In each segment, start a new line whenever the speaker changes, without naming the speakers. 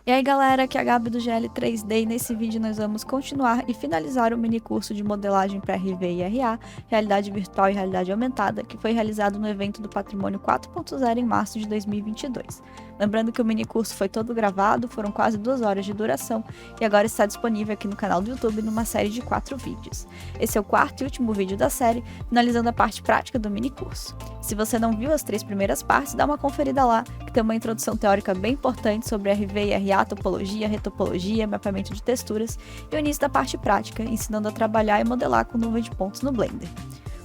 E aí galera, aqui é a Gabi do GL3D e nesse vídeo nós vamos continuar e finalizar o mini curso de modelagem para RV e RA, Realidade Virtual e Realidade Aumentada, que foi realizado no evento do Patrimônio 4.0 em março de 2022. Lembrando que o mini curso foi todo gravado, foram quase 2 horas de duração e agora está disponível aqui no canal do YouTube numa série de 4 vídeos. Esse é o quarto e último vídeo da série, finalizando a parte prática do mini curso. Se você não viu as 3 primeiras partes, dá uma conferida lá, que tem uma introdução teórica bem importante sobre RV e RA, topologia, retopologia, mapeamento de texturas e o início da parte prática, ensinando a trabalhar e modelar com nuvem de pontos no Blender.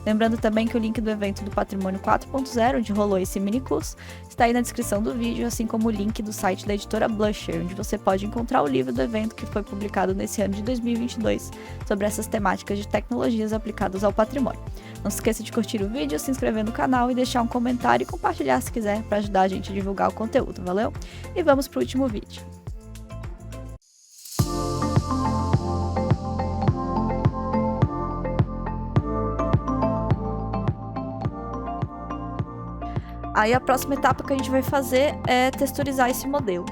Lembrando também que o link do evento do Patrimônio 4.0, onde rolou esse mini curso, está aí na descrição do vídeo, assim como o link do site da editora Blusher, onde você pode encontrar o livro do evento que foi publicado nesse ano de 2022 sobre essas temáticas de tecnologias aplicadas ao patrimônio. Não se esqueça de curtir o vídeo, se inscrever no canal e deixar um comentário e compartilhar se quiser para ajudar a gente a divulgar o conteúdo, valeu? E vamos para o último vídeo. Aí a próxima etapa que a gente vai fazer é texturizar esse modelo.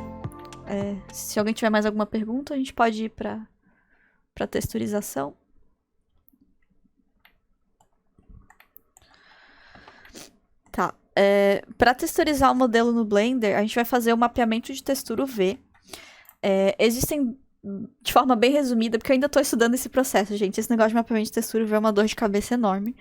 Se alguém tiver mais alguma pergunta, a gente pode ir para texturização. Tá. Para texturizar o modelo no Blender, a gente vai fazer o mapeamento de textura UV. Existem, de forma bem resumida, porque eu ainda estou estudando esse processo, gente. Esse negócio de mapeamento de textura UV é uma dor de cabeça enorme.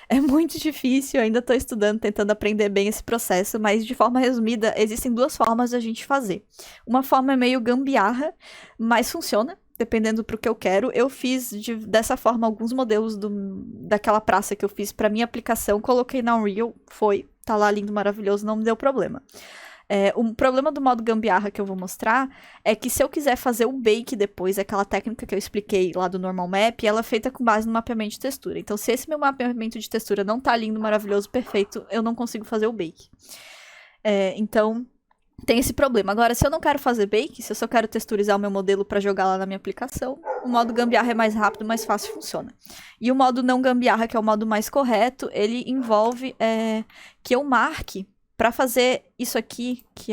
É muito difícil, eu ainda estou estudando, tentando aprender bem esse processo, mas de forma resumida, existem 2 formas da gente fazer. Uma forma é meio gambiarra, mas funciona, dependendo pro que eu quero. Eu fiz dessa forma alguns modelos daquela praça que eu fiz para minha aplicação, coloquei na Unreal, tá lá lindo, maravilhoso, não me deu problema. O problema do modo gambiarra que eu vou mostrar é que se eu quiser fazer o bake depois, aquela técnica que eu expliquei lá do normal map, ela é feita com base no mapeamento de textura. Então, se esse meu mapeamento de textura não tá lindo, maravilhoso, perfeito, eu não consigo fazer o bake. Então, tem esse problema. Agora, se eu não quero fazer bake, se eu só quero texturizar o meu modelo para jogar lá na minha aplicação, o modo gambiarra é mais rápido, mais fácil e funciona. E o modo não gambiarra, que é o modo mais correto, ele envolve que eu marque para fazer isso aqui, que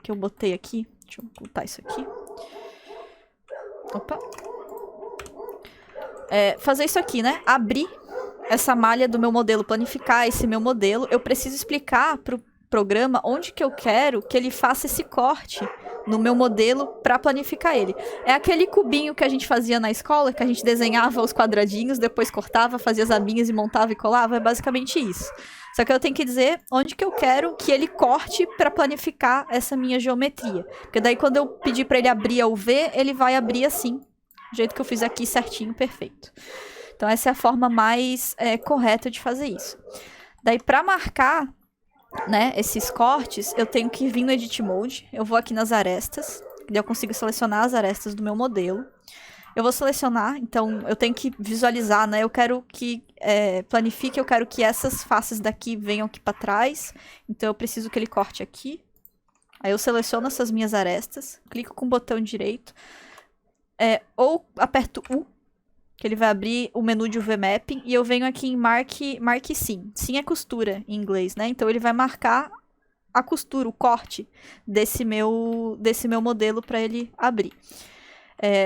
eu botei aqui. Deixa eu botar isso aqui. Opa. Fazer isso aqui, né? Abrir essa malha do meu modelo, planificar esse meu modelo. Eu preciso explicar pro programa onde que eu quero que ele faça esse corte no meu modelo para planificar ele. É aquele cubinho que a gente fazia na escola, que a gente desenhava os quadradinhos, depois cortava, fazia as abinhas e montava e colava. É basicamente isso. Só que eu tenho que dizer onde que eu quero que ele corte para planificar essa minha geometria. Porque daí quando eu pedir para ele abrir a UV, ele vai abrir assim, do jeito que eu fiz aqui, certinho, perfeito. Então essa é a forma mais correta de fazer isso. Daí para marcar, né, esses cortes, eu tenho que vir no Edit Mode. Eu vou aqui nas arestas, daí eu consigo selecionar as arestas do meu modelo. Eu vou selecionar, então eu tenho que visualizar, né? Eu quero que planifique, eu quero que essas faces daqui venham aqui para trás. Então eu preciso que ele corte aqui. Aí eu seleciono essas minhas arestas, clico com o botão direito, ou aperto U, que ele vai abrir o menu de UV Mapping, e eu venho aqui em Mark Sim. Sim é costura em inglês, né? Então ele vai marcar a costura, o corte desse meu modelo para ele abrir.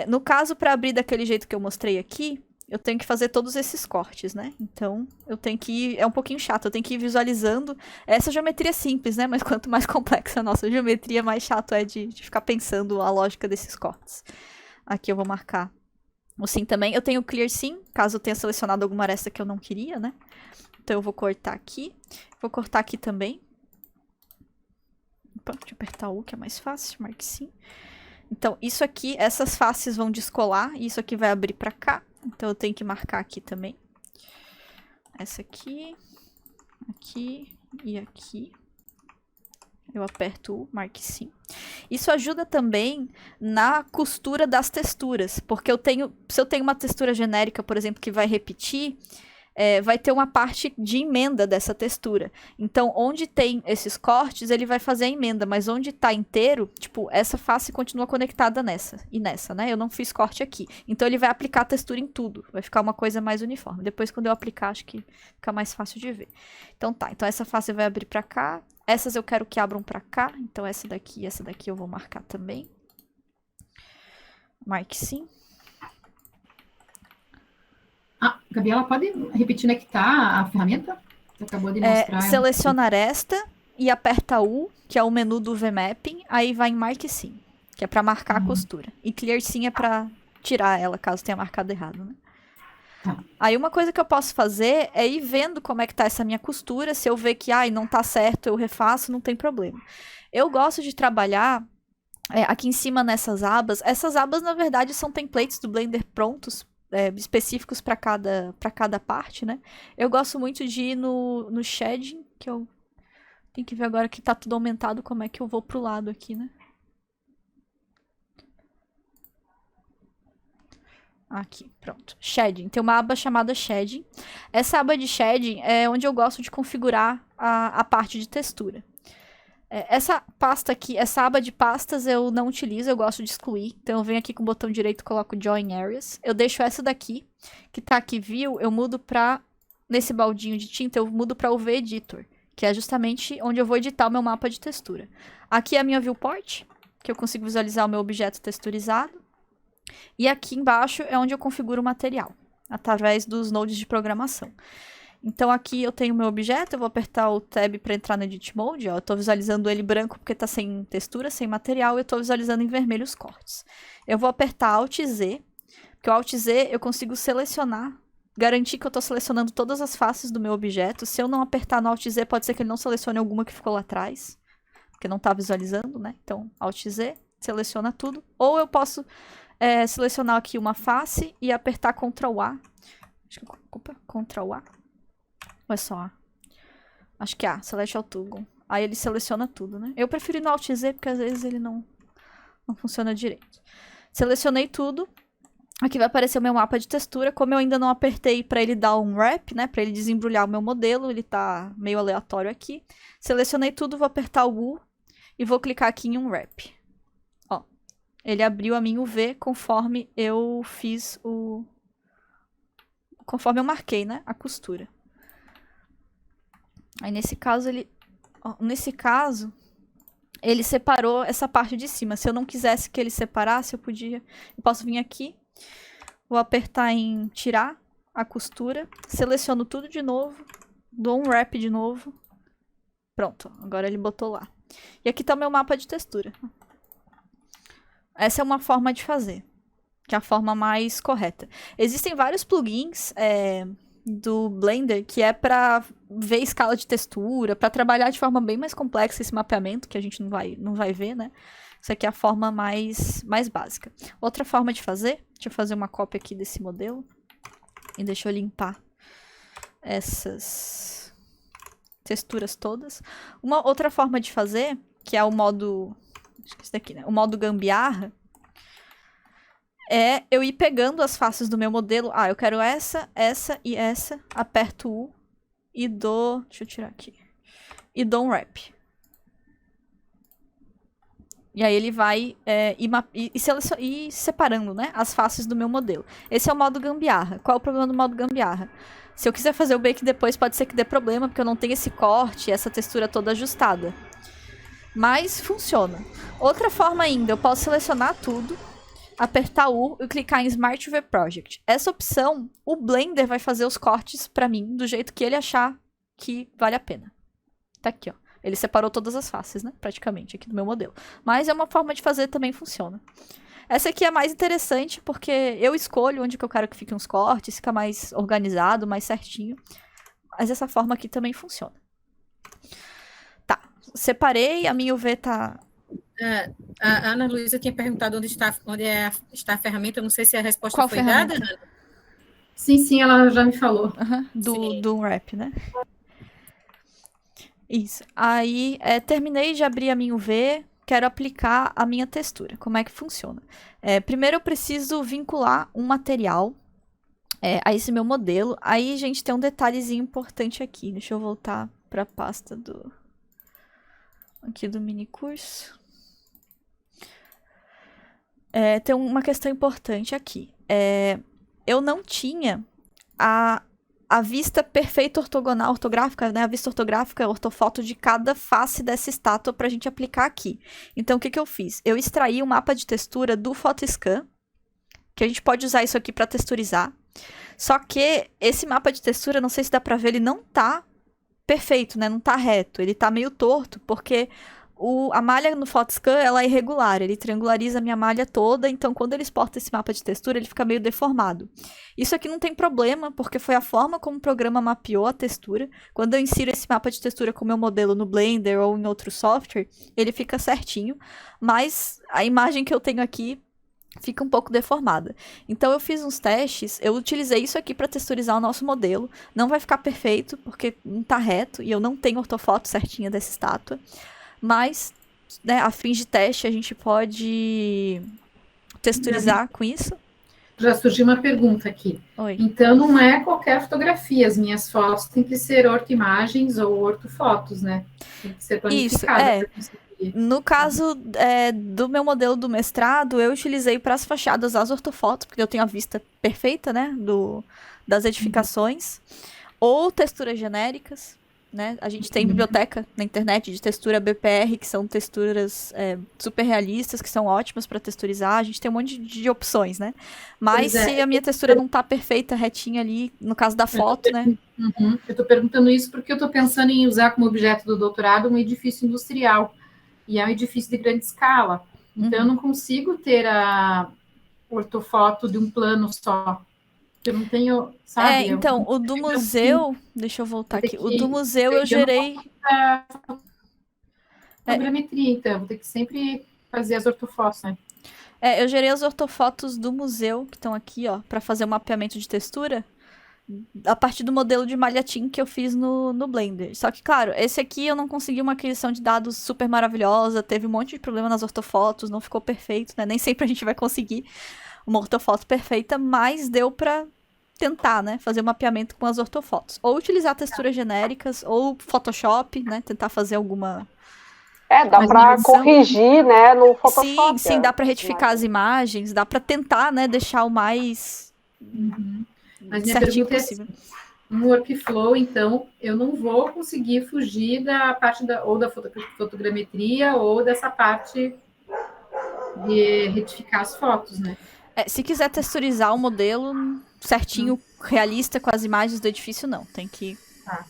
No caso, para abrir daquele jeito que eu mostrei aqui, eu tenho que fazer todos esses cortes, né? Então, eu tenho que ir... É um pouquinho chato, eu tenho que ir visualizando. Essa geometria é simples, né? Mas quanto mais complexa a nossa geometria, mais chato é de ficar pensando a lógica desses cortes. Aqui eu vou marcar o sim também. Eu tenho o clear sim, caso eu tenha selecionado alguma aresta que eu não queria, né? Então, eu vou cortar aqui. Vou cortar aqui também. Opa, deixa eu apertar o que é mais fácil. Marque sim. Então, isso aqui, essas faces vão descolar, e isso aqui vai abrir pra cá. Então, eu tenho que marcar aqui também. Essa aqui, aqui e aqui. Eu aperto o Marque Sim. Isso ajuda também na costura das texturas, porque se eu tenho uma textura genérica, por exemplo, que vai repetir, vai ter uma parte de emenda dessa textura. Então, onde tem esses cortes, ele vai fazer a emenda, mas onde tá inteiro, tipo, essa face continua conectada nessa e nessa, né? Eu não fiz corte aqui. Então, ele vai aplicar a textura em tudo. Vai ficar uma coisa mais uniforme. Depois, quando eu aplicar, acho que fica mais fácil de ver. Então, tá. Então, essa face vai abrir pra cá. Essas eu quero que abram pra cá. Então, essa daqui e essa daqui eu vou marcar também. Marque sim.
Gabriela, pode repetir onde é que está a ferramenta? Você acabou de mostrar.
Selecionar esta e aperta U, que é o menu do VMapping, aí vai em Marque sim, que é para marcar a costura. E Clear sim é para tirar ela, caso tenha marcado errado, né?
Tá.
Aí uma coisa que eu posso fazer é ir vendo como é que tá essa minha costura. Se eu ver que não tá certo, eu refaço, não tem problema. Eu gosto de trabalhar aqui em cima nessas abas. Essas abas, na verdade, são templates do Blender prontos, específicos para cada parte, né? Eu gosto muito de ir no shading, que eu tenho que ver agora que tá tudo aumentado, como é que eu vou pro lado aqui, né? Aqui, pronto. Shading. Tem uma aba chamada Shading. Essa aba de Shading é onde eu gosto de configurar a parte de textura. Essa pasta aqui, essa aba de pastas eu não utilizo, eu gosto de excluir. Então eu venho aqui com o botão direito e coloco Join Areas. Eu deixo essa daqui, que tá aqui View, eu mudo pra... Nesse baldinho de tinta, eu mudo pra UV Editor, que é justamente onde eu vou editar o meu mapa de textura. Aqui é a minha Viewport, que eu consigo visualizar o meu objeto texturizado. E aqui embaixo é onde eu configuro o material, através dos nodes de programação. Então aqui eu tenho o meu objeto, eu vou apertar o Tab para entrar no Edit Mode. Ó, eu estou visualizando ele branco porque está sem textura, sem material, e eu estou visualizando em vermelho os cortes. Eu vou apertar Alt Z, porque o Alt Z eu consigo selecionar, garantir que eu estou selecionando todas as faces do meu objeto. Se eu não apertar no Alt Z, pode ser que ele não selecione alguma que ficou lá atrás, porque não está visualizando, né? Então Alt Z, seleciona tudo. Ou eu posso... selecionar aqui uma face e apertar Ctrl A. Acho que Ctrl A. Ou é só A? Acho que A, Select All Toggle. Aí ele seleciona tudo, né? Eu prefiro ir no Alt Z, porque às vezes ele não funciona direito. Selecionei tudo. Aqui vai aparecer o meu mapa de textura. Como eu ainda não apertei para ele dar um wrap, né? Para ele desembrulhar o meu modelo, ele tá meio aleatório aqui. Selecionei tudo, vou apertar o U e vou clicar aqui em um wrap. Ele abriu a minha UV conforme eu fiz o... Conforme eu marquei, né? A costura. Aí nesse caso ele... ele separou essa parte de cima. Se eu não quisesse que ele separasse, eu posso vir aqui. Vou apertar em tirar a costura. Seleciono tudo de novo. Dou um wrap de novo. Pronto. Agora ele botou lá. E aqui tá o meu mapa de textura. Essa é uma forma de fazer, que é a forma mais correta. Existem vários plugins do Blender que é para ver escala de textura, para trabalhar de forma bem mais complexa esse mapeamento, que a gente não vai ver, né? Isso aqui é a forma mais básica. Outra forma de fazer, deixa eu fazer uma cópia aqui desse modelo, e deixa eu limpar essas texturas todas. Uma outra forma de fazer, que é o modo... Acho que esse daqui, né? O modo gambiarra é eu ir pegando as faces do meu modelo. Eu quero essa e essa. Aperto U e dou... Deixa eu tirar aqui. E dou um wrap. E aí ele vai ir separando, né, as faces do meu modelo. Esse é o modo gambiarra. Qual é o problema do modo gambiarra? Se eu quiser fazer o bake depois, pode ser que dê problema, porque eu não tenho esse corte, essa textura toda ajustada. Mas funciona. Outra forma ainda, eu posso selecionar tudo, apertar U e clicar em Smart UV Project. Essa opção, o Blender vai fazer os cortes pra mim do jeito que ele achar que vale a pena. Tá aqui, ó. Ele separou todas as faces, né? Praticamente, aqui do meu modelo. Mas é uma forma de fazer, também funciona. Essa aqui é mais interessante porque eu escolho onde que eu quero que fiquem os cortes, fica mais organizado, mais certinho. Mas essa forma aqui também funciona. Separei, a minha UV tá...
A Ana Luísa tinha perguntado onde está a ferramenta, eu não sei se a resposta
Qual
foi
ferramenta?
dada.
Sim, ela já me falou.
Do wrap, né? Isso. Aí, terminei de abrir a minha UV, quero aplicar a minha textura. Como é que funciona? Primeiro eu preciso vincular um material a esse meu modelo. Aí, gente, tem um detalhezinho importante aqui. Deixa eu voltar para a pasta aqui do mini curso. Tem uma questão importante aqui. Eu não tinha a vista perfeita ortográfica, né? A vista ortográfica, ortofoto de cada face dessa estátua pra gente aplicar aqui. Então, o que eu fiz? Eu extraí o mapa de textura do PhotoScan que a gente pode usar isso aqui para texturizar. Só que esse mapa de textura, não sei se dá pra ver, ele não tá perfeito, né? Não tá reto. Ele tá meio torto, porque a malha no PhotoScan, ela é irregular. Ele triangulariza a minha malha toda, então quando ele exporta esse mapa de textura, ele fica meio deformado. Isso aqui não tem problema, porque foi a forma como o programa mapeou a textura. Quando eu insiro esse mapa de textura com o meu modelo no Blender ou em outro software, ele fica certinho. Mas a imagem que eu tenho aqui fica um pouco deformada. Então eu fiz uns testes, eu utilizei isso aqui para texturizar o nosso modelo. Não vai ficar perfeito, porque não tá reto, e eu não tenho ortofoto certinha dessa estátua. Mas, né, a fins de teste, a gente pode texturizar com isso.
Já surgiu uma pergunta aqui.
Oi.
Então, não é qualquer fotografia. As minhas fotos têm que ser ortoimagens ou ortofotos, né? Tem que ser planificada.
Isso, No caso do meu modelo do mestrado, eu utilizei para as fachadas as ortofotos, porque eu tenho a vista perfeita, né, das edificações, ou texturas genéricas, né? A gente tem biblioteca na internet de textura BPR, que são texturas super realistas, que são ótimas para texturizar. A gente tem um monte de opções, né? Mas se a minha textura não tá perfeita, retinha ali, no caso da foto, né?
Eu tô perguntando isso porque eu tô pensando em usar como objeto do doutorado um edifício industrial. E é um edifício de grande escala. Então, eu não consigo ter a ortofoto de um plano só. Eu não tenho, sabe?
Então, o do museu... Deixa eu voltar aqui. O do museu eu gerei...
Fotogrametria, então. Vou ter que sempre fazer as ortofotos, né?
Eu gerei as ortofotos do museu, que estão aqui, ó, para fazer o mapeamento de textura, a partir do modelo de malhatim que eu fiz no Blender. Só que, claro, esse aqui eu não consegui uma aquisição de dados super maravilhosa, teve um monte de problema nas ortofotos, não ficou perfeito, né? Nem sempre a gente vai conseguir uma ortofoto perfeita, mas deu pra tentar, né? Fazer o mapeamento com as ortofotos. Ou utilizar texturas genéricas, ou Photoshop, né? Tentar fazer alguma...
dá pra corrigir, né, no Photoshop.
Sim, dá pra retificar as imagens, dá pra tentar, né, deixar o mais...
Mas minha pergunta possível. No workflow, então, eu não vou conseguir fugir da parte ou da fotogrametria ou dessa parte de retificar as fotos, né?
Se quiser texturizar o modelo certinho, realista com as imagens do edifício, não. Tem que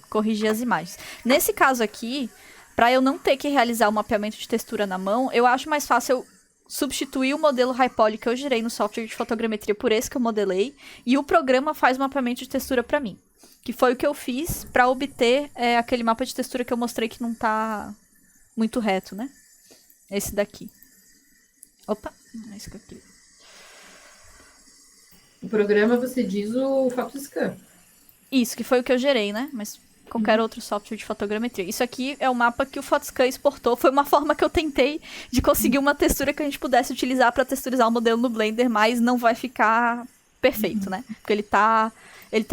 corrigir as imagens. Nesse caso aqui, para eu não ter que realizar o mapeamento de textura na mão, eu acho mais fácil eu substituir o modelo HiPoly que eu gerei no software de fotogrametria por esse que eu modelei, e o programa faz o mapeamento de textura para mim. Que foi o que eu fiz para obter aquele mapa de textura que eu mostrei que não tá muito reto, né? Esse daqui. Opa, é esse aqui.
O programa, você diz o PhotoScan.
Isso, que foi o que eu gerei, né? Mas qualquer outro software de fotogrametria. Isso aqui é o mapa que o PhotoScan exportou. Foi uma forma que eu tentei de conseguir uma textura que a gente pudesse utilizar para texturizar o modelo no Blender, mas não vai ficar perfeito, né? Porque ele tá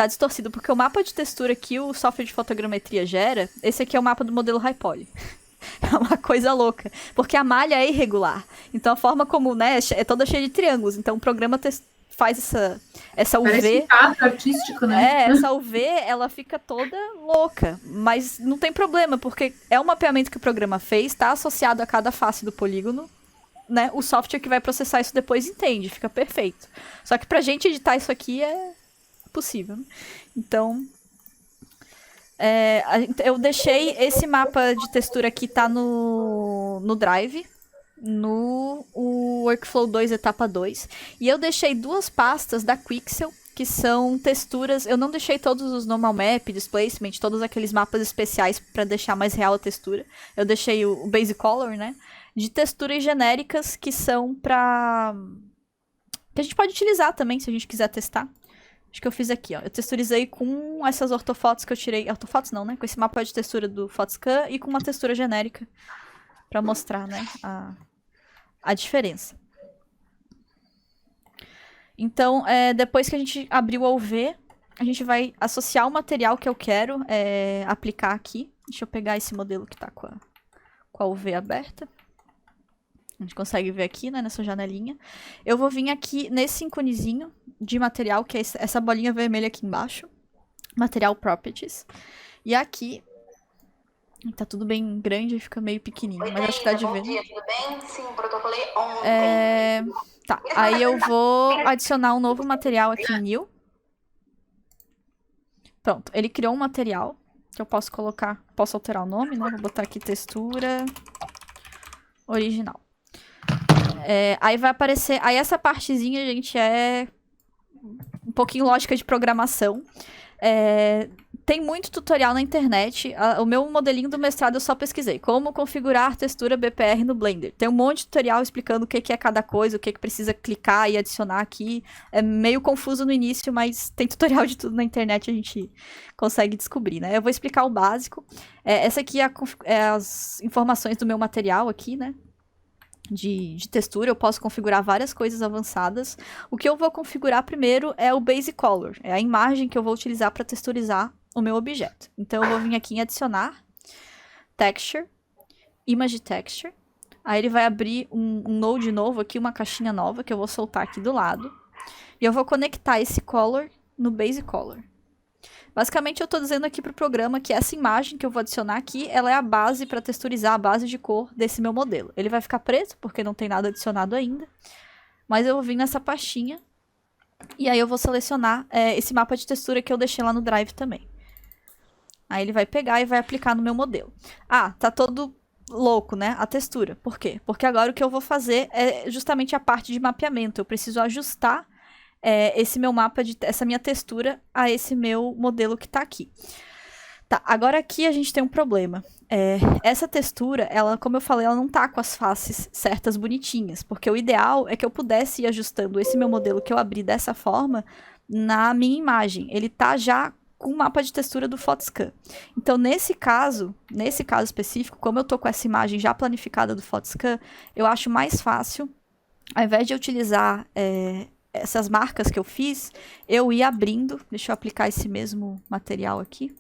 distorcido. Porque o mapa de textura que o software de fotogrametria gera, esse aqui é o mapa do modelo HiPoly. É uma coisa louca. Porque a malha é irregular. Então a forma como, né, é toda cheia de triângulos. Então o programa faz essa UV...
Parece um quadro artístico, né?
Essa UV, ela fica toda louca. Mas não tem problema, porque é o mapeamento que o programa fez, tá associado a cada face do polígono, né? O software que vai processar isso depois entende, fica perfeito. Só que pra gente editar isso aqui é possível, né? Então... eu deixei esse mapa de textura aqui, tá no Drive, no Workflow 2, etapa 2. E eu deixei 2 pastas da Quixel, que são texturas... Eu não deixei todos os normal map, displacement, todos aqueles mapas especiais para deixar mais real a textura. Eu deixei o Basic Color, né? De texturas genéricas que são pra... que a gente pode utilizar também, se a gente quiser testar. Acho que eu fiz aqui, ó. Eu texturizei com essas ortofotos que eu tirei... Ortofotos não, né? Com esse mapa de textura do PhotoScan e com uma textura genérica pra mostrar, né? A diferença. Então, depois que a gente abrir o UV, a gente vai associar o material que eu quero aplicar aqui. Deixa eu pegar esse modelo que tá com a UV aberta. A gente consegue ver aqui, né, nessa janelinha. Eu vou vir aqui nesse íconezinho de material, que é essa bolinha vermelha aqui embaixo. Material Properties. E aqui... Tá tudo bem grande e fica meio pequenininho, mas acho que dá de ver.
Bom dia, tudo bem? Sim, protocolei ontem.
Tá, aí eu vou adicionar um novo material aqui em New. Pronto, ele criou um material que eu posso colocar, posso alterar o nome, né? Vou botar aqui textura original. Aí vai aparecer, aí essa partezinha, gente, é um pouquinho lógica de programação. Tem muito tutorial na internet. O meu modelinho do mestrado eu só pesquisei. Como configurar textura BPR no Blender. Tem um monte de tutorial explicando o que é cada coisa, o que precisa clicar e adicionar aqui. É meio confuso no início, mas tem tutorial de tudo na internet, a gente consegue descobrir, né? Eu vou explicar o básico. Essa aqui é as informações do meu material aqui, né? De textura, eu posso configurar várias coisas avançadas. O que eu vou configurar primeiro é o Base Color, é a imagem que eu vou utilizar para texturizar o meu objeto. Então eu vou vir aqui em adicionar, Texture, Image Texture, aí ele vai abrir um node novo aqui, uma caixinha nova que eu vou soltar aqui do lado, e eu vou conectar esse Color no Base Color. Basicamente, eu estou dizendo aqui para o programa que essa imagem que eu vou adicionar aqui, ela é a base para texturizar, a base de cor desse meu modelo. Ele vai ficar preto, porque não tem nada adicionado ainda. Mas eu vou vir nessa pastinha, e aí eu vou selecionar esse mapa de textura que eu deixei lá no Drive também. Aí ele vai pegar e vai aplicar no meu modelo. Ah, tá todo louco, né? A textura. Por quê? Porque agora o que eu vou fazer é justamente a parte de mapeamento. Eu preciso ajustar esse meu mapa, essa minha textura a esse meu modelo que tá aqui. Tá, agora aqui a gente tem um problema. Essa textura, ela, como eu falei, ela não tá com as faces certas bonitinhas, porque o ideal é que eu pudesse ir ajustando esse meu modelo que eu abri dessa forma na minha imagem. Ele tá já com o mapa de textura do Photoscan. Então, nesse caso específico, como eu tô com essa imagem já planificada do Photoscan, eu acho mais fácil, ao invés de eu utilizar essas marcas que eu fiz, eu ia abrindo. Deixa eu aplicar esse mesmo material aqui.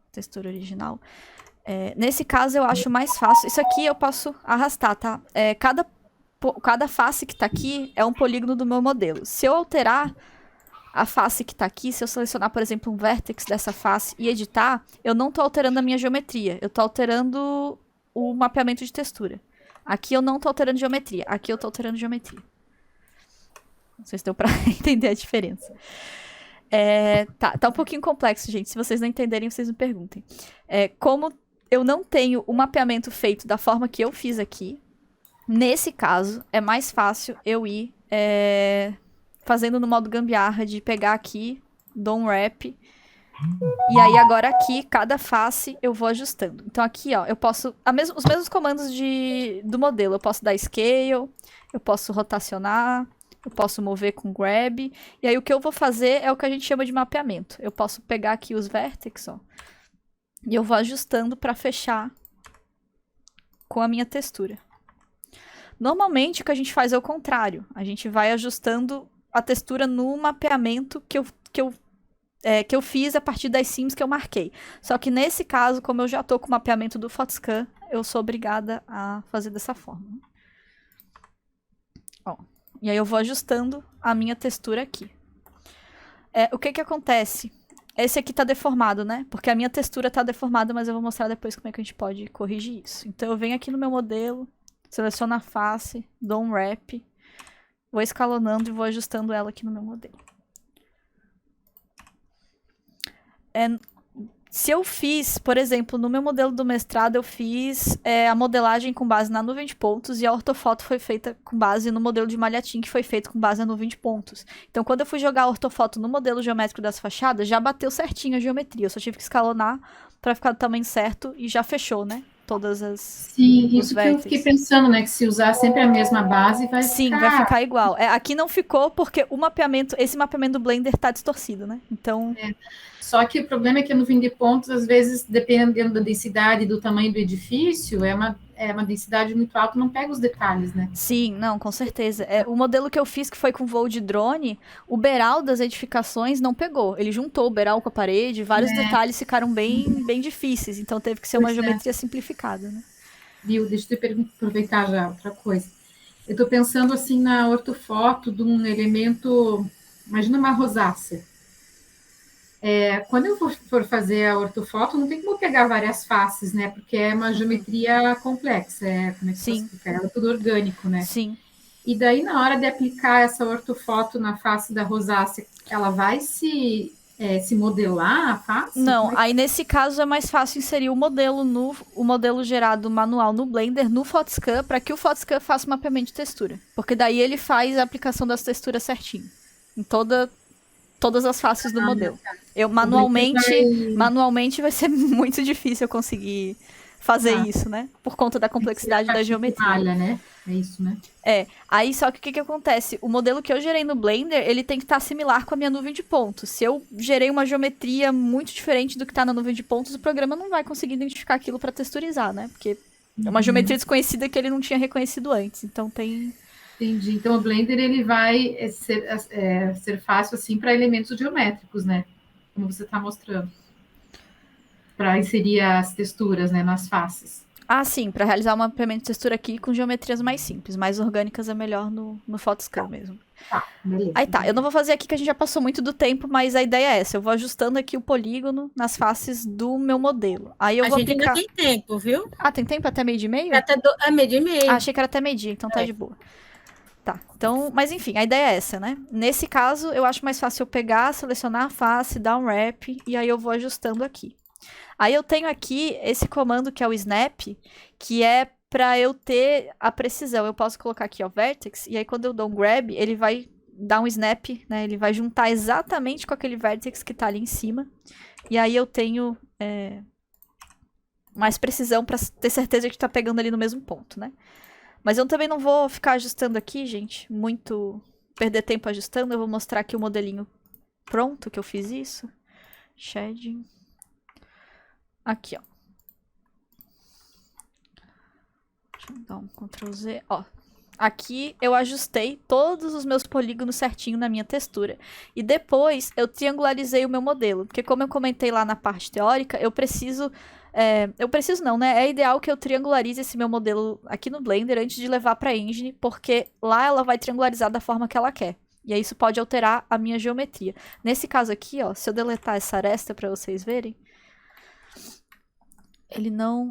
Textura original. Nesse caso, eu acho mais fácil. Isso aqui eu posso arrastar, tá? Cada face que tá aqui é um polígono do meu modelo. Se eu alterar a face que tá aqui, se eu selecionar, por exemplo, um vértex dessa face e editar, eu não tô alterando a minha geometria. Eu tô alterando o mapeamento de textura. Aqui eu não tô alterando geometria. Aqui eu tô alterando geometria. Não sei se deu pra entender a diferença. Tá um pouquinho complexo, gente. Se vocês não entenderem, vocês me perguntem. Como eu não tenho o mapeamento feito da forma que eu fiz aqui, nesse caso, é mais fácil eu ir fazendo no modo gambiarra de pegar aqui, dou um wrap. E aí agora aqui, cada face eu vou ajustando. Então aqui, ó, eu posso... os mesmos comandos do modelo. Eu posso dar scale, eu posso rotacionar, eu posso mover com grab. E aí o que eu vou fazer é o que a gente chama de mapeamento. Eu posso pegar aqui os vértices, ó. E eu vou ajustando para fechar com a minha textura. Normalmente o que a gente faz é o contrário. A gente vai ajustando a textura no mapeamento que eu fiz a partir das sims que eu marquei. Só que nesse caso, como eu já tô com o mapeamento do Photoscan, eu sou obrigada a fazer dessa forma. Ó, e aí eu vou ajustando a minha textura aqui. O que acontece? Esse aqui tá deformado, né? Porque a minha textura tá deformada, mas eu vou mostrar depois como é que a gente pode corrigir isso. Então eu venho aqui no meu modelo, seleciono a face, dou um wrap, vou escalonando e vou ajustando ela aqui no meu modelo. Se eu fiz, por exemplo, no meu modelo do mestrado, eu fiz a modelagem com base na nuvem de pontos e a ortofoto foi feita com base no modelo de Malhatim, que foi feito com base na nuvem de pontos. Então, quando eu fui jogar a ortofoto no modelo geométrico das fachadas, já bateu certinho a geometria. Eu só tive que escalonar para ficar do tamanho certo e já fechou, né? Todas as...
Sim, isso que eu fiquei pensando, né? Que se usar sempre a mesma base, vai ficar...
Sim, vai ficar igual. Aqui não ficou porque esse mapeamento do Blender tá distorcido, né? Então...
Só que o problema é que a nuvem de pontos, às vezes, dependendo da densidade e do tamanho do edifício, é uma densidade muito alta, não pega os detalhes, né?
Sim, não, com certeza. O modelo que eu fiz, que foi com voo de drone, o beiral das edificações não pegou. Ele juntou o beiral com a parede, vários detalhes ficaram bem difíceis, então teve que ser uma geometria simplificada, né?
Viu, deixa eu aproveitar já outra coisa. Eu estou pensando, assim, na ortofoto de um elemento, imagina uma rosácea. Quando eu for fazer a ortofoto, não tem como pegar várias faces, né? Porque é uma geometria complexa, como é que
Sim.
posso explicar? Ela é tudo orgânico, né?
Sim.
E daí, na hora de aplicar essa ortofoto na face da rosácea, ela vai se modelar a face?
Não,
Como é
aí nesse caso é mais fácil inserir o modelo gerado manual no Blender, no Photoscan, para que o Photoscan faça o mapeamento de textura. Porque daí ele faz a aplicação das texturas certinho. Em todas as faces do modelo. Eu manualmente vai ser muito difícil eu conseguir fazer isso, né? Por conta da complexidade da geometria.
Malha, né? É isso, né?
Aí só que o que acontece? O modelo que eu gerei no Blender, ele tem que estar similar com a minha nuvem de pontos. Se eu gerei uma geometria muito diferente do que está na nuvem de pontos, o programa não vai conseguir identificar aquilo para texturizar, né? Porque é uma geometria desconhecida que ele não tinha reconhecido antes. Então tem...
Entendi. Então o Blender ele vai ser fácil assim para elementos geométricos, né? Como você está mostrando. Para inserir as texturas, né, nas faces.
Ah, sim, para realizar um mapeamento de textura aqui com geometrias mais simples, mais orgânicas é melhor no Photoscan mesmo.
Tá, beleza.
Aí tá, eu não vou fazer aqui que a gente já passou muito do tempo, mas a ideia é essa, eu vou ajustando aqui o polígono nas faces do meu modelo. Aí eu vou aplicar...
ainda tem tempo, viu?
Ah, tem tempo até meio dia e meio?
Meio dia e meio.
Ah, achei que era até meio dia, então tá de boa. Tá, então, mas enfim, a ideia é essa, né? Nesse caso, eu acho mais fácil eu pegar, selecionar a face, dar um wrap, e aí eu vou ajustando aqui. Aí eu tenho aqui esse comando que é o snap, que é para eu ter a precisão. Eu posso colocar aqui, ó, vertex, e aí quando eu dou um grab, ele vai dar um snap, né? Ele vai juntar exatamente com aquele vertex que tá ali em cima. E aí eu tenho mais precisão para ter certeza de que tá pegando ali no mesmo ponto, né? Mas eu também não vou ficar ajustando aqui, gente, perder tempo ajustando. Eu vou mostrar aqui o modelinho pronto que eu fiz isso. Shading. Aqui, ó. Deixa eu dar um Ctrl Z. Ó, aqui eu ajustei todos os meus polígonos certinho na minha textura. E depois eu triangularizei o meu modelo. Porque como eu comentei lá na parte teórica, eu preciso não, né? É ideal que eu triangularize esse meu modelo aqui no Blender antes de levar pra Engine, porque lá ela vai triangularizar da forma que ela quer. E aí isso pode alterar a minha geometria. Nesse caso aqui, ó, se eu deletar essa aresta pra vocês verem,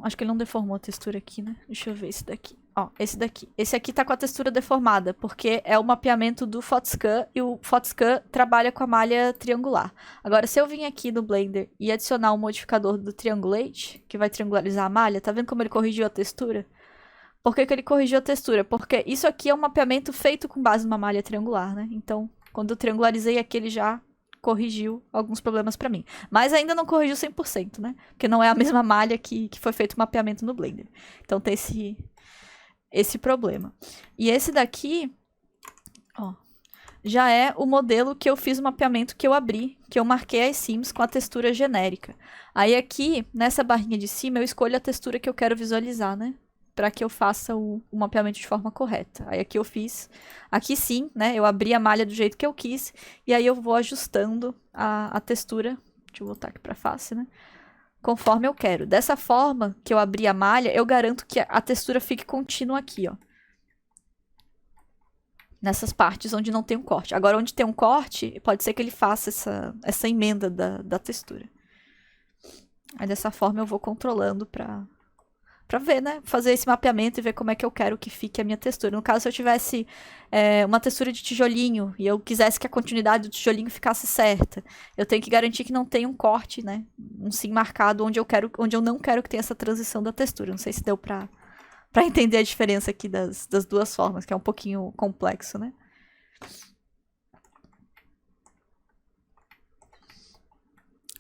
acho que ele não deformou a textura aqui, né? Deixa eu ver esse daqui. Ó, esse daqui. Esse aqui tá com a textura deformada, porque é o mapeamento do Photoscan e o Photoscan trabalha com a malha triangular. Agora, se eu vim aqui no Blender e adicionar um modificador do Triangulate, que vai triangularizar a malha, tá vendo como ele corrigiu a textura? Por que ele corrigiu a textura? Porque isso aqui é um mapeamento feito com base numa malha triangular, né? Então, quando eu triangularizei aqui, ele já corrigiu alguns problemas pra mim. Mas ainda não corrigiu 100%, né? Porque não é a mesma malha que foi feito o mapeamento no Blender. Então tem esse problema. E esse daqui, ó, já é o modelo que eu fiz o mapeamento que eu abri, que eu marquei as sims com a textura genérica. Aí aqui, nessa barrinha de cima, eu escolho a textura que eu quero visualizar, né? Para que eu faça o mapeamento de forma correta. Aí aqui eu fiz, aqui sim, né, eu abri a malha do jeito que eu quis, e aí eu vou ajustando a textura, deixa eu voltar aqui para face, né, conforme eu quero. Dessa forma que eu abri a malha, eu garanto que a textura fique contínua aqui, ó. Nessas partes onde não tem um corte. Agora, onde tem um corte, pode ser que ele faça essa emenda da textura. Aí dessa forma eu vou controlando pra ver, né? Fazer esse mapeamento e ver como é que eu quero que fique a minha textura. No caso, se eu tivesse uma textura de tijolinho e eu quisesse que a continuidade do tijolinho ficasse certa, eu tenho que garantir que não tenha um corte, né? Um sim marcado onde eu não quero que tenha essa transição da textura. Não sei se deu pra entender a diferença aqui das duas formas, que é um pouquinho complexo, né?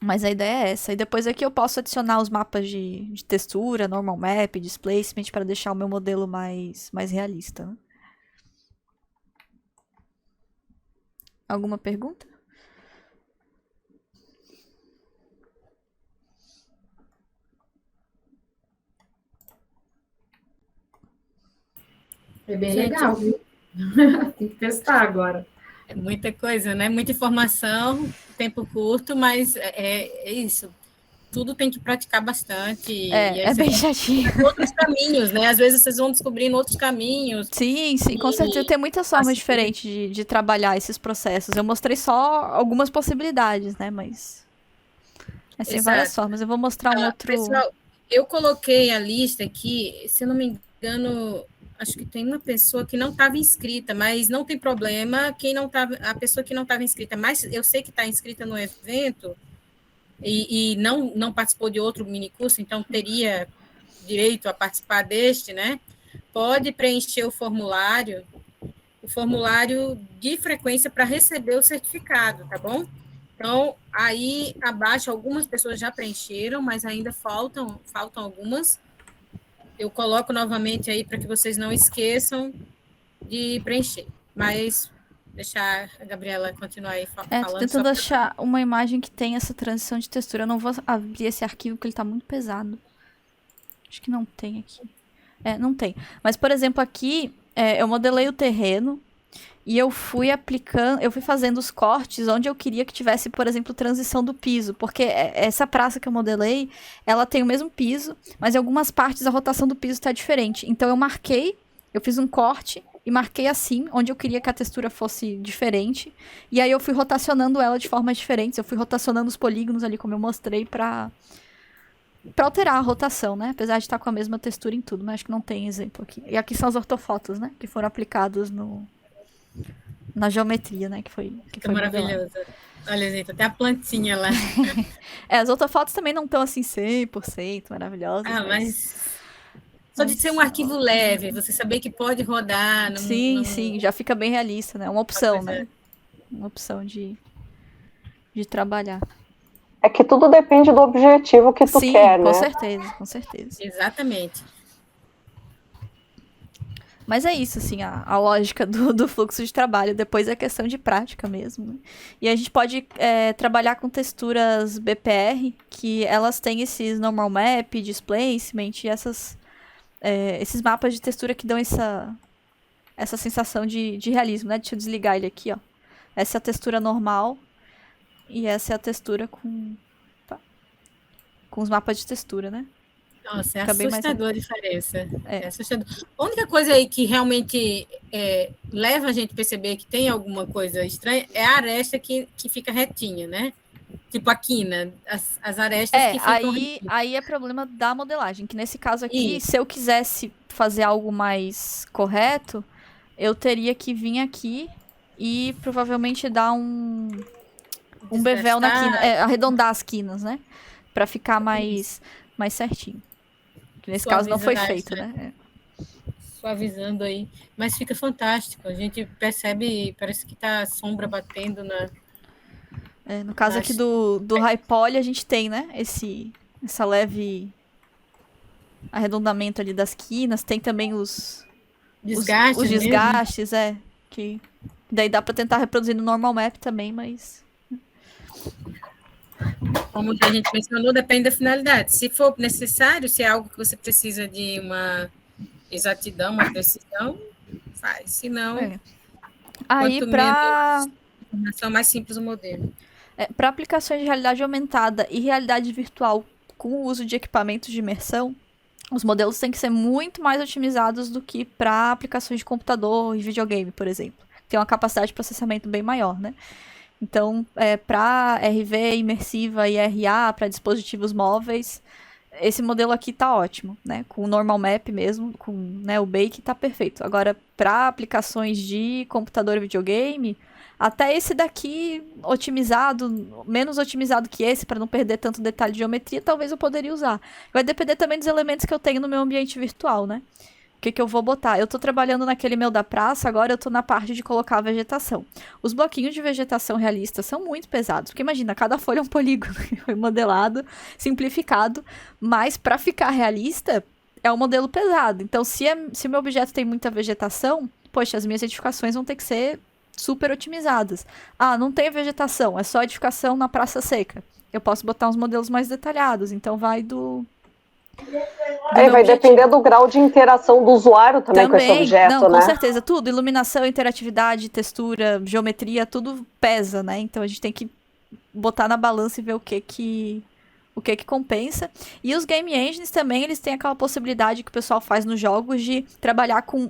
Mas a ideia é essa. E depois aqui eu posso adicionar os mapas de textura, normal map, displacement, para deixar o meu modelo mais realista, né? Alguma pergunta?
É bem legal, viu? Tem que testar agora.
É muita coisa, né? Muita informação, tempo curto, mas é isso. Tudo tem que praticar bastante.
É bem chatinho.
Outros caminhos, né? Às vezes vocês vão descobrindo outros caminhos.
Sim, com certeza. Tem muitas formas diferentes de trabalhar esses processos. Eu mostrei só algumas possibilidades, né? Mas Tem várias formas. Eu vou mostrar um outro...
Pessoal, eu coloquei a lista aqui, se eu não me engano, acho que tem uma pessoa que não estava inscrita, mas não tem problema, a pessoa que não estava inscrita, mas eu sei que está inscrita no evento e não participou de outro minicurso, então teria direito a participar deste, né? Pode preencher o formulário de frequência para receber o certificado, tá bom? Então, aí abaixo, algumas pessoas já preencheram, mas ainda faltam algumas. Eu coloco novamente aí para que vocês não esqueçam de preencher. Mas deixar a Gabriela continuar aí falando.
Tô tentando achar uma imagem que tem essa transição de textura. Eu não vou abrir esse arquivo porque ele tá muito pesado. Acho que não tem aqui. Não tem. Mas, por exemplo, aqui eu modelei o terreno e eu fui fazendo os cortes onde eu queria que tivesse, por exemplo, transição do piso. Porque essa praça que eu modelei, ela tem o mesmo piso, mas em algumas partes a rotação do piso tá diferente. Então eu fiz um corte e marquei assim, onde eu queria que a textura fosse diferente. E aí eu fui rotacionando ela de formas diferentes. Eu fui rotacionando os polígonos ali, como eu mostrei, pra alterar a rotação, né? Apesar de estar com a mesma textura em tudo, mas acho que não tem exemplo aqui. E aqui são os ortofotos, né? Que foram aplicados na geometria, né? Que foi
maravilhoso. Olha, gente, até a plantinha lá.
As ortofotos também não estão assim 100% maravilhosas.
Mas só de ser um arquivo leve, você saber que pode rodar.
Sim, já fica bem realista, né? Uma opção, né? Uma opção de trabalhar.
É que tudo depende do objetivo que tu quer, né?
Com certeza.
Exatamente.
Mas é isso, assim, a lógica do fluxo de trabalho. Depois é questão de prática mesmo, né? E a gente pode trabalhar com texturas BPR, que elas têm esses normal map, displacement, e esses mapas de textura que dão essa sensação de realismo, né? Deixa eu desligar ele aqui, ó. Essa é a textura normal. E essa é a textura com os mapas de textura, né?
Nossa, é assustador a diferença. É assustador. A única coisa aí que realmente leva a gente a perceber que tem alguma coisa estranha é a aresta que fica retinha, né? Tipo a quina, as arestas que ficam retinhas.
Aí é problema da modelagem, que nesse caso aqui, se eu quisesse fazer algo mais correto, eu teria que vir aqui e provavelmente dar um bevel na quina, arredondar as quinas, né? Pra ficar mais certinho. Que nesse caso não foi feito, né?
Suavizando aí. Mas fica fantástico. A gente percebe, parece que tá a sombra batendo na...
no caso aqui do high poly, a gente tem, né? Essa leve arredondamento ali das quinas. Tem também os desgastes, que daí dá pra tentar reproduzir no normal map também, mas...
Como a gente mencionou, depende da finalidade. Se for necessário, se é algo que você precisa de uma exatidão, uma precisão, faz. Se não,
aí para
informação mais simples o modelo.
Para aplicações de realidade aumentada e realidade virtual com o uso de equipamentos de imersão, os modelos têm que ser muito mais otimizados do que para aplicações de computador e videogame, por exemplo. Tem uma capacidade de processamento bem maior, né? Então, para RV imersiva e RA, para dispositivos móveis, esse modelo aqui tá ótimo, né? Com o normal map mesmo, com o Bake tá perfeito. Agora, para aplicações de computador e videogame, até esse daqui otimizado, menos otimizado que esse, para não perder tanto detalhe de geometria, talvez eu poderia usar. Vai depender também dos elementos que eu tenho no meu ambiente virtual, né? O que eu vou botar? Eu tô trabalhando naquele meu da praça, agora eu tô na parte de colocar a vegetação. Os bloquinhos de vegetação realista são muito pesados, porque imagina, cada folha é um polígono, foi modelado, simplificado, mas para ficar realista, é um modelo pesado. Então, se o meu objeto tem muita vegetação, poxa, as minhas edificações vão ter que ser super otimizadas. Ah, não tem vegetação, é só edificação na praça seca. Eu posso botar uns modelos mais detalhados, então vai
vai depender do grau de interação do usuário também com esse objeto,
com certeza, tudo, iluminação, interatividade, textura, geometria, tudo pesa, né? Então a gente tem que botar na balança e ver o que o que compensa. E os game engines também, eles têm aquela possibilidade que o pessoal faz nos jogos de trabalhar com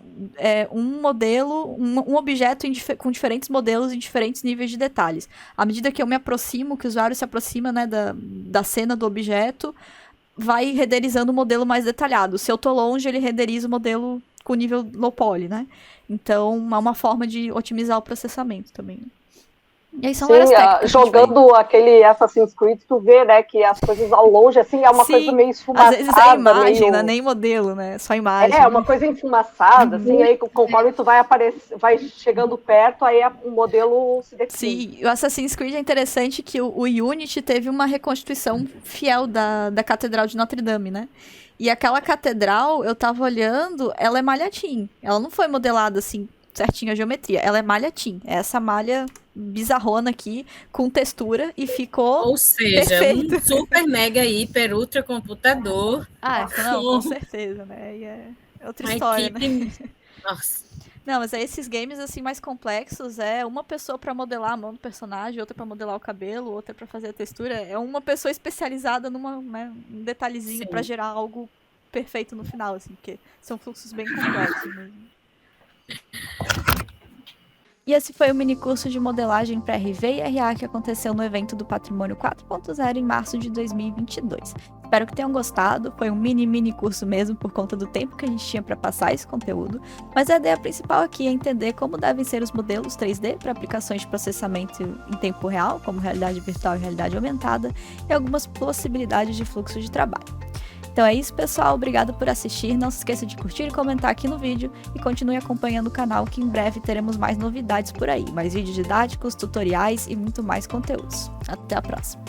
um modelo, um objeto com diferentes modelos e diferentes níveis de detalhes. À medida que eu me aproximo, que o usuário se aproxima, né, da cena do objeto, vai renderizando o modelo mais detalhado. Se eu tô longe, ele renderiza o modelo com nível low poly, né? Então, é uma forma de otimizar o processamento também. E aí são várias técnicas.
Jogando aquele Assassin's Creed, tu vê, né, que as coisas ao longe, assim, é uma coisa meio esfumaçada.
Às vezes é imagem, não é nem modelo, né? Só imagem.
É, uma coisa enfumaçada, assim, aí conforme tu vai chegando perto, aí o modelo se define.
Sim, o Assassin's Creed é interessante que o Unity teve uma reconstituição fiel da Catedral de Notre Dame, né? E aquela catedral, eu tava olhando, ela é malhatim. Ela não foi modelada assim, certinho a geometria. Ela é malhatim. É essa malha bizarrona aqui, com textura, e ficou
Ou seja,
perfeito.
Um super, mega, hiper, ultra computador.
Não, com certeza, né? E é outra história,
equipe...
né?
Nossa.
Não, mas esses games, assim, mais complexos, é uma pessoa pra modelar a mão do personagem, outra pra modelar o cabelo, outra pra fazer a textura. É uma pessoa especializada num detalhezinho pra gerar algo perfeito no final, assim, porque são fluxos bem complexos mesmo. E esse foi o mini curso de modelagem para RV e RA que aconteceu no evento do Patrimônio 4.0 em março de 2022. Espero que tenham gostado, foi um mini curso mesmo por conta do tempo que a gente tinha para passar esse conteúdo, mas a ideia principal aqui é entender como devem ser os modelos 3D para aplicações de processamento em tempo real, como realidade virtual e realidade aumentada, e algumas possibilidades de fluxo de trabalho. Então é isso, pessoal. Obrigado por assistir. Não se esqueça de curtir e comentar aqui no vídeo. E continue acompanhando o canal, que em breve teremos mais novidades por aí. Mais vídeos didáticos, tutoriais e muito mais conteúdos. Até a próxima.